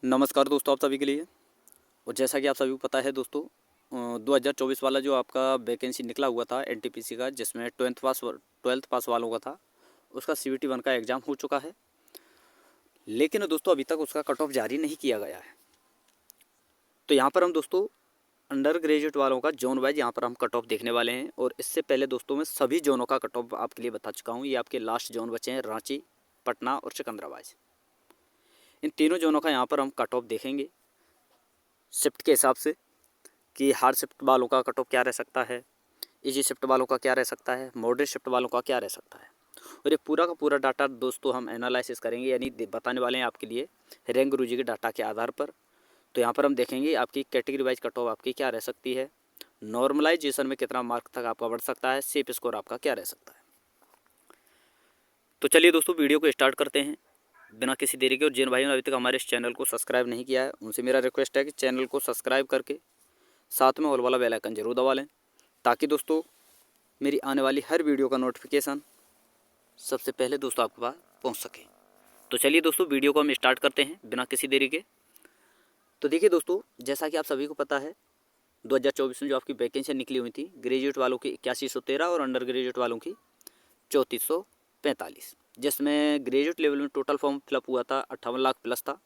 नमस्कार दोस्तों, आप सभी के लिए। और जैसा कि आप सभी को पता है दोस्तों, 2024 वाला जो आपका वैकेंसी निकला हुआ था एनटीपीसी का, जिसमें ट्वेल्थ पास वालों का था, उसका CVT 1 का एग्ज़ाम हो चुका है। लेकिन दोस्तों अभी तक उसका कट ऑफ जारी नहीं किया गया है। तो यहाँ पर हम दोस्तों अंडर ग्रेजुएट वालों का जोन वाइज यहाँ पर हम कट ऑफ देखने वाले हैं। और इससे पहले दोस्तों मैं सभी जोनों का कट ऑफ आपके लिए बता चुका हूँ। ये आपके लास्ट जोन बचे हैं, रांची, पटना और सिकंदराबाद। इन तीनों जोनों का यहाँ पर हम कट ऑफ देखेंगे शिफ्ट के हिसाब से, कि हार्ड शिफ्ट वालों का कट ऑफ क्या रह सकता है, इजी शिफ्ट वालों का क्या रह सकता है, मॉडरेट शिफ्ट वालों का क्या रह सकता है। और ये पूरा का पूरा डाटा दोस्तों हम एनालिसिस करेंगे, यानी बताने वाले हैं आपके लिए रैंक गुरुजी के डाटा के आधार पर। तो यहाँ पर हम देखेंगे आपकी कैटेगरी वाइज कट ऑफ आपकी क्या रह सकती है, नॉर्मलाइजेशन में कितना मार्क तक आपका बढ़ सकता है, सेफ स्कोर आपका क्या रह सकता है। तो चलिए दोस्तों वीडियो को स्टार्ट करते हैं बिना किसी देरी के। और जिन भाइयों ने अभी तक हमारे इस चैनल को सब्सक्राइब नहीं किया है, उनसे मेरा रिक्वेस्ट है कि चैनल को सब्सक्राइब करके साथ में ऑल वाला बेल आइकन जरूर दबा लें, ताकि दोस्तों मेरी आने वाली हर वीडियो का नोटिफिकेशन सबसे पहले दोस्तों आपके पास पहुंच सके। तो चलिए दोस्तों वीडियो को हम स्टार्ट करते हैं बिना किसी देरी के। तो देखिए दोस्तों, जैसा कि आप सभी को पता है 2024 में जो आपकी वैकेंसी निकली हुई थी, ग्रेजुएट वालों की 8113 और अंडर ग्रेजुएट वालों की 3445, जिसमें ग्रेजुएट लेवल में टोटल फॉर्म फिलअप हुआ था 58 लाख प्लस था।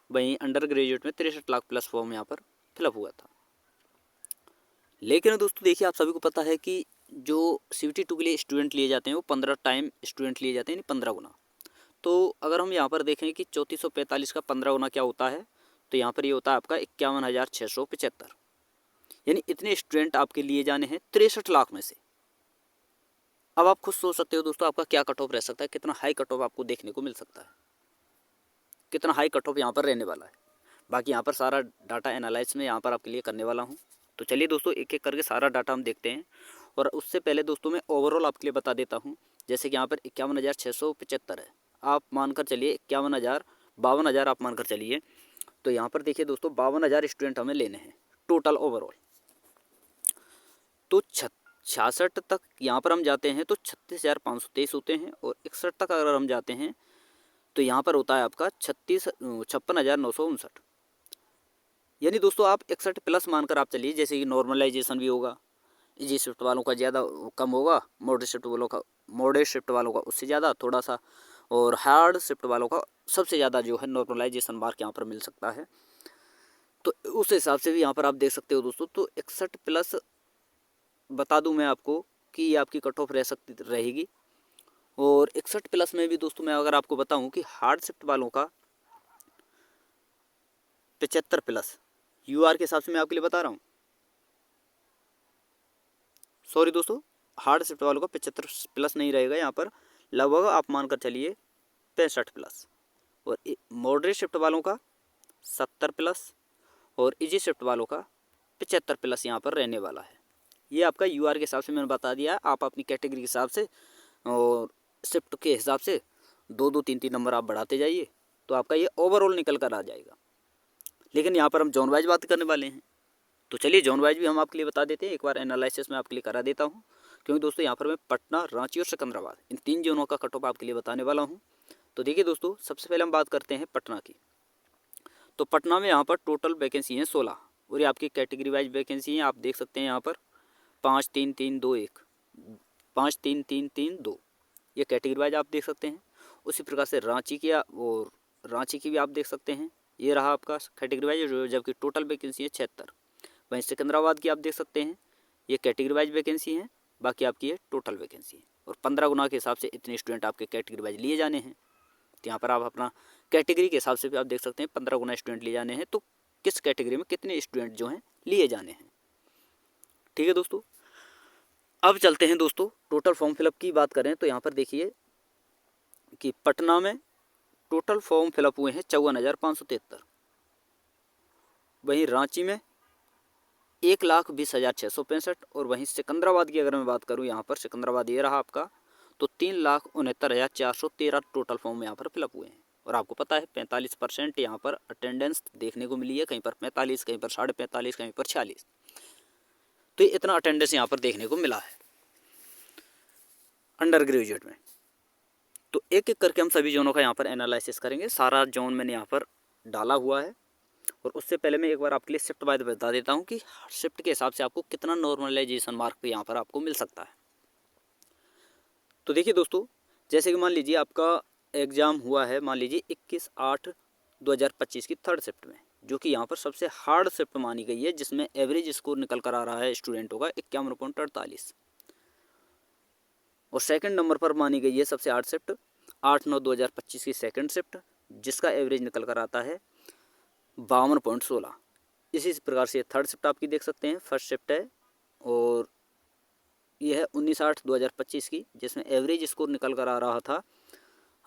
वहीं अंडर ग्रेजुएट में 63 लाख प्लस फॉर्म यहाँ पर फिलअप हुआ था। लेकिन दोस्तों देखिए, आप सभी को पता है कि जो CVT 2 के लिए स्टूडेंट लिए जाते हैं वो 15 टाइम स्टूडेंट लिए जाते हैं, यानी 15 गुना। तो अगर हम यहाँ पर देखें कि 3445 का 15 गुना क्या होता है, तो यहाँ पर ये होता है आपका 51,675, यानी इतने स्टूडेंट आपके लिए जाने हैं 63 लाख में से। अब आप खुद सोच सकते हो दोस्तों आपका क्या कट ऑफ रह सकता है, कितना हाई कट ऑफ आपको देखने को मिल सकता है, कितना हाई कट ऑफ यहाँ पर रहने वाला है। बाकी यहाँ पर सारा डाटा एनालाइज में यहाँ पर आपके लिए करने वाला हूँ। तो चलिए दोस्तों एक एक करके सारा डाटा हम देखते हैं। और उससे पहले दोस्तों मैं ओवरऑल आपके लिए बता देता हूँ। जैसे कि यहाँ पर 51,675 है, आप मानकर चलिए 52,000 आप मानकर चलिए। तो यहाँ पर देखिए दोस्तों 52,000 स्टूडेंट हमें लेने हैं टोटल ओवरऑल। तो 66 तक यहाँ पर हम जाते हैं तो 36,523 होते हैं। और 61 तक अगर हम जाते हैं तो यहाँ पर होता है आपका 56,959। यानी दोस्तों आप 61 प्लस मानकर आप चलिए, जैसे कि नॉर्मलाइजेशन भी होगा, इजी शिफ्ट वालों का ज़्यादा कम होगा, मॉडरेट शिफ्ट वालों का उससे ज़्यादा थोड़ा सा, और हार्ड शिफ्ट वालों का सबसे ज़्यादा जो है नॉर्मलाइजेशन मार्क यहाँ पर मिल सकता है। तो उस हिसाब से भी यहाँ पर आप देख सकते हो दोस्तों। तो 61 प्लस बता दूं मैं आपको कि ये आपकी कट ऑफ रह सकती रहेगी। और 61 प्लस में भी दोस्तों मैं अगर आपको बताऊं कि हार्ड शिफ्ट वालों का 75 प्लस UR के हिसाब से मैं आपके लिए बता रहा हूँ, सॉरी दोस्तों, हार्ड शिफ्ट वालों का 75 प्लस नहीं रहेगा यहाँ पर, लगभग आप मानकर चलिए 65 प्लस। और मॉडरेट शिफ्ट वालों का 70 प्लस और इजी शिफ्ट वालों का 75 प्लस यहाँ पर रहने वाला है। ये आपका UR के हिसाब से मैंने बता दिया है। आप अपनी कैटेगरी के हिसाब से और शिफ्ट के हिसाब से 2-2 3-3 नंबर आप बढ़ाते जाइए, तो आपका ये ओवरऑल निकल कर आ जाएगा। लेकिन यहाँ पर हम जोन वाइज बात करने वाले हैं, तो चलिए जोन वाइज भी हम आपके लिए बता देते हैं। एक बार एनालिसिस में आपके लिए करा देता हूँ, क्योंकि दोस्तों यहाँ पर मैं पटना, रांची और सिकंदराबाद इन 3 जोनों का कट ऑफ आपके लिए बताने वाला हूँ। तो देखिए दोस्तों, सबसे पहले हम बात करते हैं पटना की। तो पटना में यहाँ पर टोटल वैकेंसी हैं 16, और ये आपकी कैटेगरी वाइज वैकेंसी हैं। आप देख सकते हैं यहाँ पर 5-3-3-2-1, 5-3-3-3-2, ये कैटेगरी वाइज आप देख सकते हैं। उसी प्रकार से रांची की और रांची की भी आप देख सकते हैं, ये रहा आपका कैटेगरी वाइज, जबकि टोटल वैकेंसी है 76। वहीं सिकंदराबाद की आप देख सकते हैं, ये कैटेगरी वाइज वैकेंसी है, बाकी आपकी ये टोटल वैकेंसी है। और 15 गुना के हिसाब से इतने स्टूडेंट आपके कैटेगरी वाइज लिए जाने हैं। तो यहाँ पर आप अपना कैटेगरी के हिसाब से भी आप देख सकते हैं 15 गुना स्टूडेंट लिए जाने हैं, तो किस कैटेगरी में कितने स्टूडेंट जो हैं लिए जाने हैं। ठीक है दोस्तों, अब चलते हैं दोस्तों टोटल फॉर्म फिलअप की बात करें। तो यहाँ पर देखिए कि पटना में टोटल फॉर्म फिलअप हुए हैं 54,573। वहीं रांची में 1,20,665। और वहीं सिकंदराबाद की अगर मैं बात करूँ, यहाँ पर सिकंदराबाद ये रहा आपका, तो 3,69,413 टोटल फॉर्म यहाँ पर फिलअप हुए हैं। और आपको पता है 45% यहाँ पर अटेंडेंस देखने को मिली है, कहीं पर 45, कहीं पर 45.5, कहीं पर 46। तो इतना अटेंडेंस यहाँ पर देखने को मिला है अंडर ग्रेजुएट में। तो एक एक करके हम सभी जोनों का यहाँ पर एनालिसिस करेंगे। सारा जोन मैंने यहाँ पर डाला हुआ है। और उससे पहले मैं एक बार आपके लिए शिफ्ट बाय बता देता हूँ कि शिफ्ट के हिसाब से आपको कितना नॉर्मलाइजेशन मार्क यहाँ पर आपको मिल सकता है। तो देखिए दोस्तों, जैसे कि मान लीजिए आपका एग्ज़ाम हुआ है, मान लीजिए 21/8/2025 की थर्ड शिफ्ट में, जो कि यहाँ पर सबसे हार्ड शिफ्ट मानी गई है, जिसमें एवरेज स्कोर निकल कर आ रहा है स्टूडेंटों का 51.48। और सेकंड नंबर पर मानी गई है सबसे हार्ड शिफ्ट 8/9/2025 की सेकंड शिफ्ट, जिसका एवरेज निकल कर आता है 52.16। इसी प्रकार से थर्ड शिफ्ट आपकी देख सकते हैं, फर्स्ट शिफ्ट है और यह है 19/8/2025 की, जिसमें एवरेज स्कोर निकल कर आ रहा था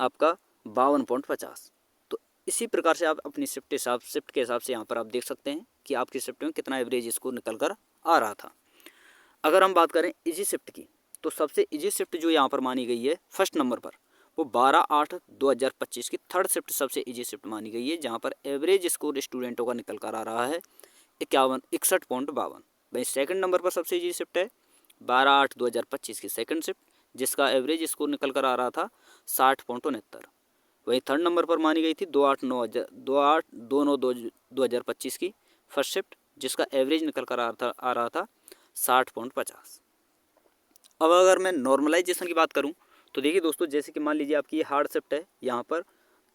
आपका 52.50। तो इसी प्रकार से आप अपनी शिफ्ट के हिसाब से यहाँ पर आप देख सकते हैं कि आपकी शिफ्ट में कितना एवरेज स्कोर निकल कर आ रहा था। अगर हम बात करें इजी शिफ्ट की, तो सबसे इजी शिफ्ट जो यहाँ पर मानी गई है फर्स्ट नंबर पर, वो 12/8/2025 की थर्ड शिफ्ट सबसे इजी शिफ्ट मानी गई है, जहाँ पर एवरेज स्कोर स्टूडेंटों का निकल कर आ रहा है 61.52। वहीं सेकंड नंबर पर सबसे इजी शिफ्ट है 12/8/2025 की सेकंड शिफ्ट, जिसका एवरेज स्कोर निकल कर आ रहा था 60.69। वहीं थर्ड नंबर पर मानी गई थी 2/8/2025 की फर्स्ट शिफ्ट, जिसका एवरेज निकल कर आ रहा था 60.50। अब अगर मैं नॉर्मलाइजेशन की बात करूं, तो देखिए दोस्तों, जैसे कि मान लीजिए आपकी ये हार्ड शिफ्ट है यहाँ पर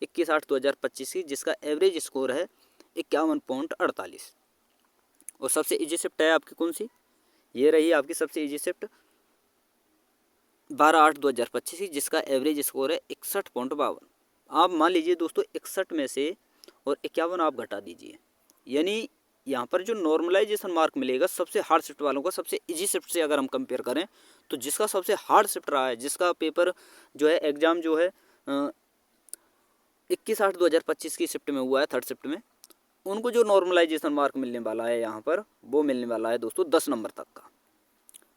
21/8/2025 की, जिसका एवरेज स्कोर है 51.48। और सबसे इजी शिफ्ट है आपकी कौन सी, ये रही आपकी सबसे इजी शिफ्ट 12/8/2025 की, जिसका एवरेज स्कोर है 61.52। आप मान लीजिए दोस्तों 61 में से और 51 आप घटा दीजिए, यानी यहाँ पर जो नॉर्मलाइजेशन मार्क मिलेगा सबसे हार्ड शिफ्ट वालों का सबसे इजी शिफ्ट से अगर हम कंपेयर करें, तो जिसका सबसे हार्ड शिफ्ट रहा है, जिसका पेपर जो है एग्ज़ाम जो है 21/8/2025 की शिफ्ट में हुआ है थर्ड शिफ्ट में, उनको जो नॉर्मलाइजेशन मार्क मिलने वाला है यहाँ पर, वो मिलने वाला है दोस्तों 10 नंबर तक का।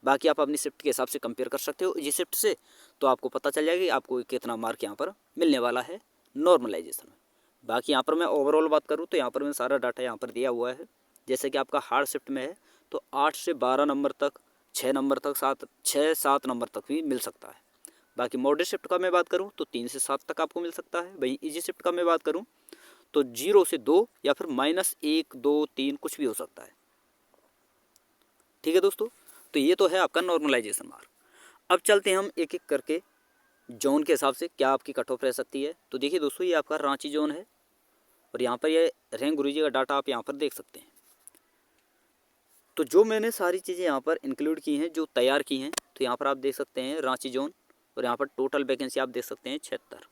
बाकी आप अपनी शिफ्ट के हिसाब से कंपेयर कर सकते हो इसी शिफ्ट से, तो आपको पता चल जाएगा कि आपको कितना मार्क यहाँ पर मिलने वाला है नॉर्मलाइजेशन में। बाकी यहाँ पर मैं ओवरऑल बात करूँ तो यहाँ पर मैं सारा डाटा यहाँ पर दिया हुआ है। जैसे कि आपका हार्ड शिफ्ट में है तो 8 से 12 नंबर तक, 6 नंबर तक, 6-7 नंबर तक भी मिल सकता है। बाकी मॉडरेट शिफ्ट का मैं बात करूँ तो 3 से 7 तक आपको मिल सकता है। वहीं इजी शिफ्ट का मैं बात करूँ तो 0 से 2 या फिर -1, 2, 3 कुछ भी हो सकता है। ठीक है दोस्तों, तो ये तो है आपका नॉर्मलाइजेशन मार्क। अब चलते हैं हम एक एक करके जोन के हिसाब से क्या आपकी कट ऑफ रह सकती है। तो देखिए दोस्तों, ये आपका रांची जोन है और यहाँ पर ये रैंक गुरुजी का डाटा आप यहाँ पर देख सकते हैं। तो जो मैंने सारी चीज़ें यहाँ पर इंक्लूड की हैं, जो तैयार की हैं, तो यहाँ पर आप देख सकते हैं रांची जोन, और यहाँ पर टोटल वैकेंसी आप देख सकते हैं 76, और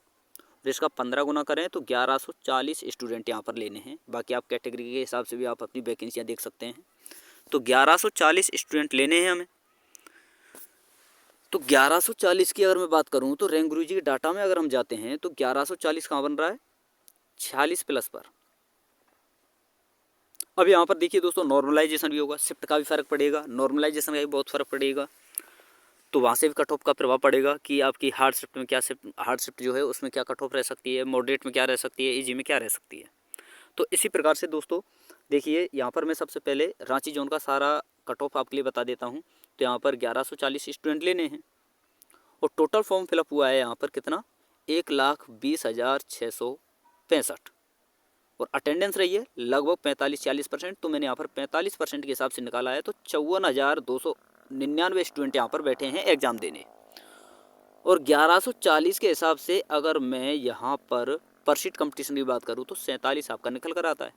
इसका 15 गुना करें तो 1140 स्टूडेंट यहाँ पर लेने हैं। बाकी आप कैटेगरी के हिसाब से भी आप अपनी वैकेंसियाँ देख सकते हैं। तो 1140 स्टूडेंट लेने हैं हमें। तो 1140 की अगर मैं बात करूं तो रैंक गुरुजी के डाटा में अगर हम जाते हैं तो 1140 कहाँ बन रहा है, 46 प्लस पर। अब यहाँ पर देखिए दोस्तों, नॉर्मलाइजेशन भी होगा, शिफ्ट का भी फ़र्क पड़ेगा, नॉर्मलाइजेशन का भी बहुत फ़र्क पड़ेगा। तो वहाँ से भी कट ऑफ का प्रभाव पड़ेगा कि आपकी हार्ड शिफ्ट में क्या हार्ड शिफ्ट जो है उसमें क्या कट ऑफ रह सकती है, मॉडरेट में क्या रह सकती है, ईजी में क्या रह सकती है। तो इसी प्रकार से दोस्तों देखिए, यहाँ पर मैं सबसे पहले रांची जोन का सारा कट ऑफ आपके लिए बता देता हूँ। तो यहाँ पर 1140 स्टूडेंट लेने हैं और टोटल फॉर्म फिलअप हुआ है यहाँ पर कितना, 1,20,665, और अटेंडेंस रही है लगभग 45-40%। तो मैंने यहाँ पर 45% के हिसाब से निकाला है, तो 54,299 स्टूडेंट यहाँ पर बैठे हैं एग्ज़ाम देने। और 1140 के हिसाब से अगर मैं यहाँ पर सीट कंपटीशन की बात करूँ तो 47 आपका निकल कर आता है।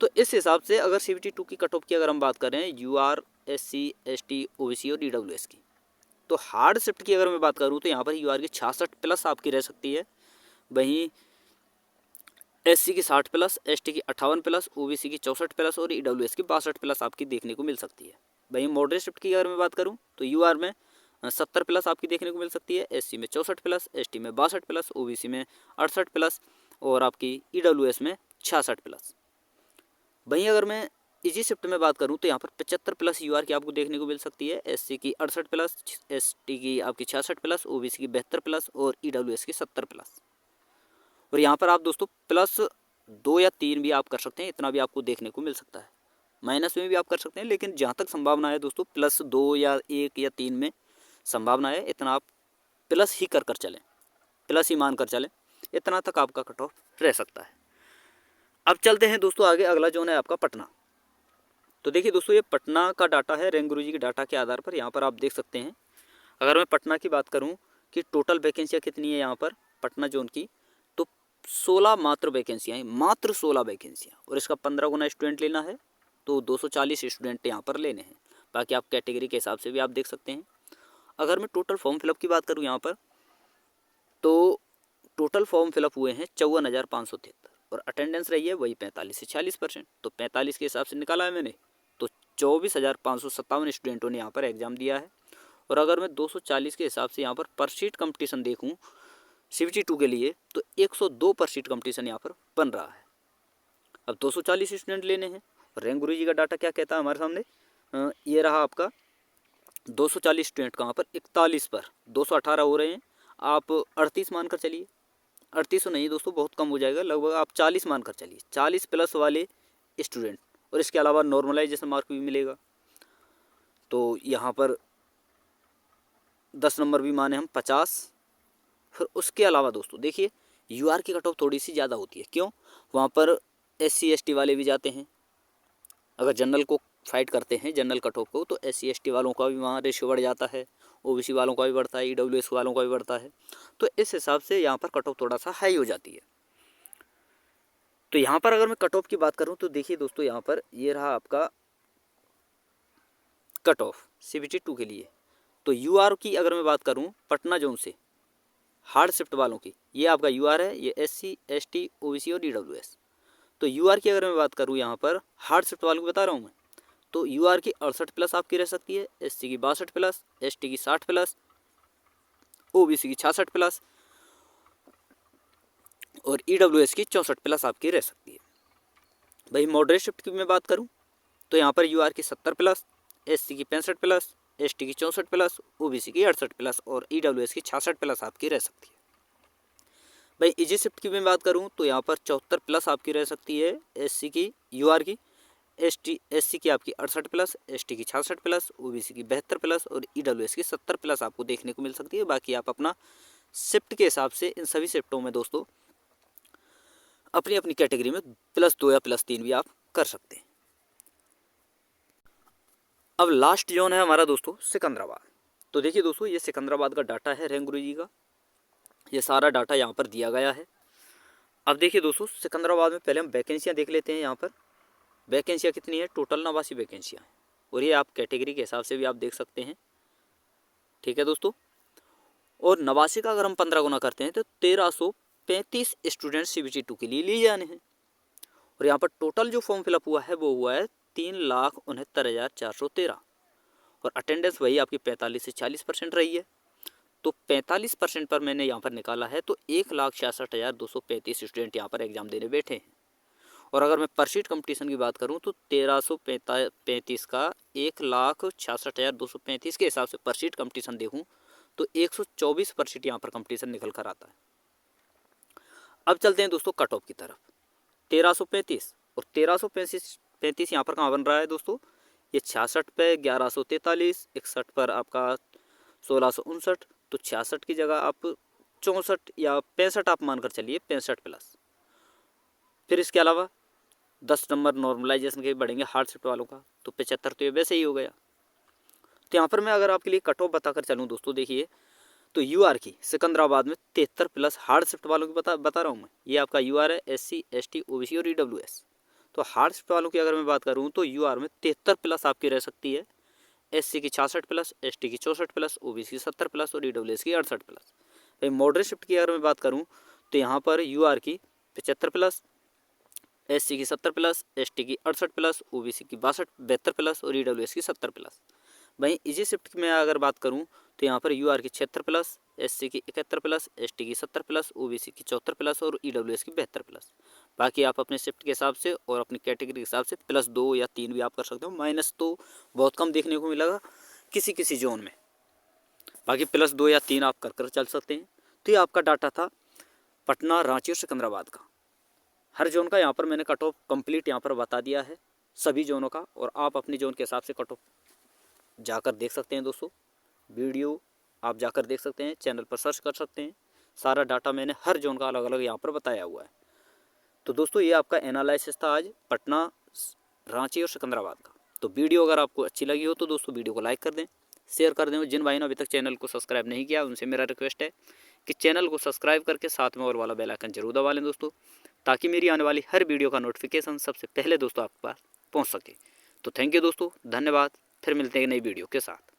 तो इस हिसाब से अगर CBT 2 की कट ऑफ की अगर हम बात करें UR, SC, ST, OBC और EWS की, तो हार्ड शिफ्ट की अगर मैं बात करूँ तो यहाँ पर UR की 66 प्लस आपकी रह सकती है। वहीं SC की 60 प्लस, ST की 58 प्लस, OBC की 64 प्लस और EWS की 62 प्लस आपकी देखने को मिल सकती है। वहीं मॉडरेट शिफ्ट की अगर मैं बात करूँ तो UR में 70 प्लस आपकी देखने को मिल सकती है, SC में 64 प्लस, ST में 62 प्लस, OBC में 68 प्लस और आपकी EWS में 66 प्लस। वहीं अगर मैं इजी शिफ्ट में बात करूं तो यहाँ पर 75 प्लस UR की आपको देखने को मिल सकती है, SC की 68 प्लस, ST की आपकी 66 प्लस, OBC की 72 प्लस और EWS की 70 प्लस। और यहाँ पर आप दोस्तों +2 या 3 भी आप कर सकते हैं, इतना भी आपको देखने को मिल सकता है। माइनस में भी आप कर सकते हैं, लेकिन जहाँ तक संभावना है दोस्तों +2 या 1 या 3 में संभावना है, इतना आप प्लस ही कर चलें, प्लस ही मान कर चलें, इतना तक आपका कट ऑफ रह सकता है। अब चलते हैं दोस्तों आगे, अगला जोन है आपका पटना। तो देखिए दोस्तों, ये पटना का डाटा है रैंक गुरुजी के डाटा के आधार पर। यहाँ पर आप देख सकते हैं, अगर मैं पटना की बात करूँ कि टोटल वैकेंसियाँ कितनी है यहाँ पर पटना जोन की, तो 16 मात्र वैकेंसियाँ हैं, मात्र 16 वैकेंसियाँ, और इसका 15 गुना स्टूडेंट लेना है, तो 240 स्टूडेंट यहाँ पर लेने हैं। बाकी आप कैटेगरी के हिसाब से भी आप देख सकते हैं। अगर मैं टोटल फॉर्म फिलअप की बात करूँ यहाँ पर, तो टोटल फॉर्म फिलअप हुए हैं 54,573, और अटेंडेंस रही है वही 45 से 46%। तो 45 के हिसाब से निकाला है मैंने, तो 24,557 स्टूडेंटों ने यहाँ पर एग्ज़ाम दिया है। और अगर मैं 240 के हिसाब से यहाँ पर पर सीट कंपटीशन देखूँ CBT 2 के लिए, तो 102 पर सीट कंपटीशन यहाँ पर बन रहा है। अब 240 स्टूडेंट लेने हैं। रैंक गुरुजी का डाटा क्या कहता है हमारे सामने, ये रहा आपका 240 स्टूडेंट कहाँ पर 41 पर 218 हो रहे हैं। आप 38 मानकर चलिए, 38 नहीं दोस्तों, बहुत कम हो जाएगा, लगभग आप 40 मानकर चलिए, 40 प्लस वाले स्टूडेंट, और इसके अलावा नॉर्मलाइजेशन मार्क भी मिलेगा। तो यहाँ पर 10 नंबर भी माने हम 50। फिर उसके अलावा दोस्तों देखिए, UR की कट ऑफ थोड़ी सी ज़्यादा होती है। क्यों? वहाँ पर SC ST वाले भी जाते हैं। अगर जनरल को फाइट करते हैं, जनरल कट ऑफ को, तो SC ST वालों का भी वहाँ रेशियो बढ़ जाता है, OBC वालों का भी बढ़ता है, EWS वालों का भी बढ़ता है। तो इस हिसाब से यहाँ पर कट ऑफ थोड़ा सा हाई हो जाती है। तो यहाँ पर अगर मैं कट ऑफ की बात करूँ, तो देखिए दोस्तों, यहाँ पर ये रहा आपका कट ऑफ CBT 2 के लिए। तो UR की अगर मैं बात करूँ पटना जोन से हार्ड शिफ्ट वालों की, ये आपका UR है, ये SC ST OBC और EWS। तो UR की अगर मैं बात करूँ यहाँ पर हार्ड शिफ्ट वालों की बता रहा हूँ मैं, तो UR की 68 प्लस आपकी रह सकती है, SC की 62 प्लस, ST की 60 प्लस, OBC की 66 प्लस और EWS की 64 प्लस आपकी रह सकती है। भाई मॉडरेट शिफ्ट की मैं बात करूँ, तो यहाँ पर UR की 70 प्लस, SC की 65 प्लस, ST की 64 प्लस, OBC की 68 प्लस और EWS की 66 प्लस आपकी रह सकती है। भाई इजी शिफ्ट की मैं बात करूँ, तो यहाँ पर 74 प्लस आपकी रह सकती है, SC की UR की, SC की आपकी 68 प्लस, ST की 66 प्लस, OBC की 72 प्लस और EWS की 70 प्लस आपको देखने को मिल सकती है। बाकी आप अपना शिफ्ट के हिसाब से इन सभी शिफ्टों में दोस्तों अपनी अपनी कैटेगरी में +2 या +3 भी आप कर सकते हैं। अब लास्ट जोन है हमारा दोस्तों सिकंदराबाद। तो देखिए दोस्तों, ये सिकंदराबाद का डाटा है रैंक गुरुजी का, ये सारा डाटा यहाँ पर दिया गया है। अब देखिए दोस्तों, सिकंदराबाद में पहले हम वैकेंसियाँ देख लेते हैं। यहाँ पर वैकेंसियाँ कितनी है, टोटल 89 वैकेंसियाँ हैं, और ये आप कैटेगरी के हिसाब से भी आप देख सकते हैं। ठीक है दोस्तों, और 89 का अगर हम 15 गुना करते हैं तो 1335 स्टूडेंट CBT 2 के लिए लिए जाने हैं। और यहाँ पर टोटल जो फॉर्म फिलअप हुआ है वो हुआ है 3,69,413, और अटेंडेंस वही आपकी 45 से 40% रही है। तो 45% पर मैंने यहाँ पर निकाला है, तो 1,66,235 स्टूडेंट यहाँ पर एग्ज़ाम देने बैठे हैं। और अगर मैं पर सीट कंपटीशन की बात करूँ, तो 1335 का 1,66,235 के हिसाब से पर सीट कंपटीशन देखूँ तो 124 पर सीट यहाँ पर कंपटीशन निकल कर आता है। अब चलते हैं दोस्तों कट ऑफ की तरफ। 1335 और 1335 यहाँ पर कहाँ बन रहा है दोस्तों, ये 66 पे 1143, 61 पर आपका 1659, तो 66 की जगह आप 64 या 65 आप मानकर चलिए, 65 प्लस। फिर इसके अलावा 10 नंबर नॉर्मलाइजेशन के बढ़ेंगे हार्ड शिफ्ट वालों का, तो 75 तो ये वैसे ही हो गया। तो यहाँ पर मैं अगर आपके लिए कट ऑफ बताकर चलूँ दोस्तों, देखिए तो UR की सिकंदराबाद में 73 प्लस हार्ड शिफ्ट वालों की बता रहा हूँ मैं, ये आपका UR है, SC ST OBC और EWS। तो हार्ड शिफ्ट वालों की अगर मैं बात करूँ तो UR में 73 प्लस आपकी रह सकती है, SC की 66 प्लस, ST की 64 प्लस, OBC की 70 प्लस और EWS की 68 प्लस। भाई मॉडरेट शिफ्ट की अगर मैं बात करूँ, तो यहाँ पर UR की 75 प्लस, SC की 70 प्लस, ST की 68 प्लस, OBC की 72 प्लस और EWS की 70 प्लस। वहीं इजी शिफ्ट की मैं अगर बात करूँ, तो यहाँ पर UR की 76 प्लस, SC की 71 प्लस, ST की 70 प्लस, OBC की 74 प्लस और EWS की 72 प्लस। बाकी आप अपने शिफ्ट के हिसाब से और अपनी कैटेगरी के हिसाब से +2 या 3 भी आप कर सकते हो। माइनस तो बहुत कम देखने को मिलेगा किसी किसी जोन में, बाकी +2 या 3 आप कर चल सकते हैं। तो ये आपका डाटा था पटना, रांची और सिकंदराबाद का। हर जोन का यहाँ पर मैंने कट ऑफ कंप्लीट यहाँ पर बता दिया है सभी जोनों का, और आप अपनी जोन के हिसाब से कट ऑफ जाकर देख सकते हैं दोस्तों। वीडियो आप जाकर देख सकते हैं, चैनल पर सर्च कर सकते हैं। सारा डाटा मैंने हर जोन का अलग अलग यहाँ पर बताया हुआ है। तो दोस्तों ये आपका एनालिसिस था आज पटना, रांची और सिकंदराबाद का। तो वीडियो अगर आपको अच्छी लगी हो तो दोस्तों वीडियो को लाइक कर दें, शेयर कर दें। जिन भाई ने अभी तक चैनल को सब्सक्राइब नहीं किया उनसे मेरा रिक्वेस्ट है कि चैनल को सब्सक्राइब करके साथ में और वाला बेल आइकन जरूर दबा लें दोस्तों, ताकि मेरी आने वाली हर वीडियो का नोटिफिकेशन सबसे पहले दोस्तों आपके पास पहुँच सके। तो थैंक यू दोस्तों, धन्यवाद। फिर मिलते हैं नई वीडियो के साथ।